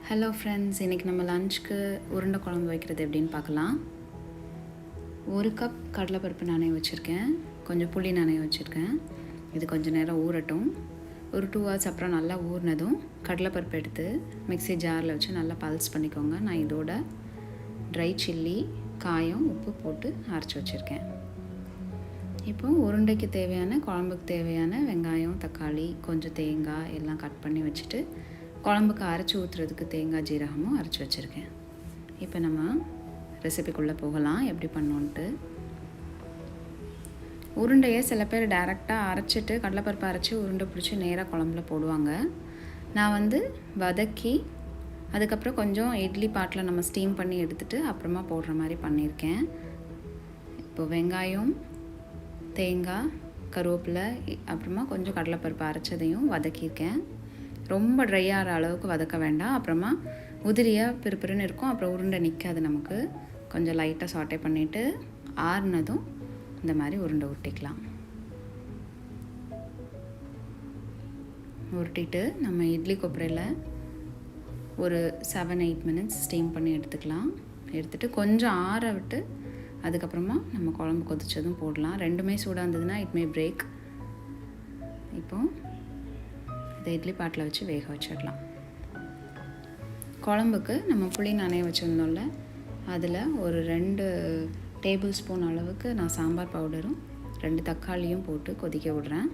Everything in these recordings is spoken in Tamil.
ஹலோ ஃப்ரெண்ட்ஸ், இன்றைக்கி நம்ம லஞ்சுக்கு உருண்டை குழம்பு வைக்கிறது எப்படின்னு பார்க்கலாம். 1 கப் கடலைப்பருப்பு நனைய வச்சுருக்கேன், கொஞ்சம் புளி நனைய வச்சுருக்கேன். இது கொஞ்சம் நேரம் ஊறட்டும். ஒரு 2 hours அப்புறம் நல்லா ஊறினதும் கடலைப்பருப்பு எடுத்து மிக்ஸி ஜாரில் வச்சு நல்லா பல்ஸ் பண்ணிக்கோங்க. நான் இதோட ட்ரை சில்லி, காயம், உப்பு போட்டு அரைச்சி வச்சுருக்கேன். இப்போது உருண்டைக்கு தேவையான, குழம்புக்கு தேவையான வெங்காயம், தக்காளி, கொஞ்சம் தேங்காய் எல்லாம் கட் பண்ணி வச்சுட்டு குழம்புக்கு அரைச்சி ஊற்றுறதுக்கு தேங்காய் ஜீரகமும் அரைச்சி வச்சுருக்கேன். இப்போ நம்ம ரெசிபிக்குள்ளே போகலாம், எப்படி பண்ணோன்ட்டு. உருண்டையை சில பேர் டைரெக்டாக அரைச்சிட்டு கடலைப்பருப்பு அரைச்சி உருண்டை பிடிச்சி நேராக குழம்புல போடுவாங்க. நான் வதக்கி அதுக்கப்புறம் கொஞ்சம் இட்லி பாட்டில் நம்ம ஸ்டீம் பண்ணி எடுத்துகிட்டு அப்புறமா போடுற மாதிரி பண்ணியிருக்கேன். இப்போ வெங்காயம், தேங்காய், கருவேப்பிலை, அப்புறமா கொஞ்சம் கடலைப்பருப்பு அரைச்சதையும் வதக்கியிருக்கேன். ரொம்ப ட்ரை ஆகிற அளவுக்கு வதக்க வேண்டாம், அப்புறமா உதிரியாக பிறுபிறுன்னு இருக்கும், அப்புறம் உருண்டை நிற்காது நமக்கு. கொஞ்சம் லைட்டாக சாட்டே பண்ணிவிட்டு ஆறுனதும் இந்த மாதிரி உருண்டை உருட்டிக்கலாம். உருட்டிட்டு நம்ம இட்லி கொப்பரையில் ஒரு 7-8 minutes ஸ்டீம் பண்ணி எடுத்துக்கலாம். எடுத்துகிட்டு கொஞ்சம் ஆற விட்டு அதுக்கப்புறமா நம்ம குழம்பு கொதிச்சதும் போடலாம். ரெண்டுமே சூடாக இருந்ததுன்னா இட் மே பிரேக். இப்போது இதை இட்லி பாட்டில் வச்சு வேக வச்சிடலாம். குழம்புக்கு நம்ம புளி நனைய வச்சுருந்தோம்ல, அதில் ஒரு 2 டேபிள் ஸ்பூன் அளவுக்கு நான் சாம்பார் பவுடரும் 2 தக்காளியும் போட்டு கொதிக்க விடுறேன்.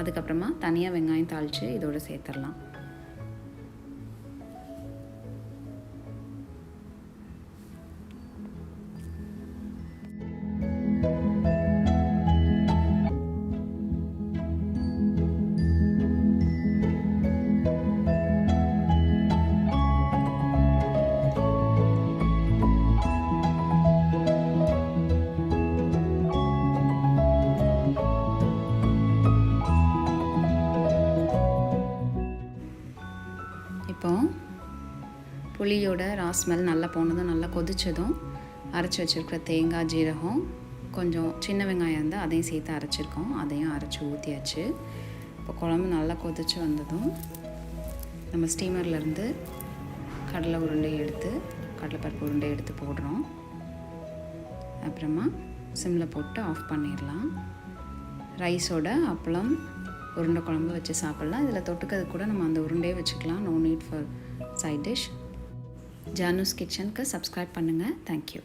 அதுக்கப்புறமா தனியாக வெங்காயம் தாளித்து இதோடு சேர்த்துடலாம். இப்போ புளியோட ஸ்மெல் நல்லா போனதும் நல்லா கொதித்ததும் அரைச்சி வச்சுருக்கிற தேங்காய், ஜீரகம், கொஞ்சம் சின்ன வெங்காயம் இருந்தால் அதையும் சேர்த்து அரைச்சிருக்கோம். அதையும் அரைச்சி ஊற்றியாச்சு. இப்போ குழம்பு நல்லா கொதித்து வந்ததும் நம்ம ஸ்டீமர்லேருந்து கடலை உருண்டையை எடுத்து, கடலைப்பருப்பு உருண்டை எடுத்து போடுறோம். அப்புறமா சிம்மில் போட்டு ஆஃப் பண்ணிடலாம். ரைஸோட அப்பளம் உருண்டை குழம்பு வச்சு சாப்பிட்லாம். இதில் தொட்டுக்கிறது கூட நம்ம அந்த உருண்டையே வச்சுக்கலாம். No need for side dish. Janu's கிச்சனுக்கு சப்ஸ்கிரைப் பண்ணுங்கள். தேங்க்யூ.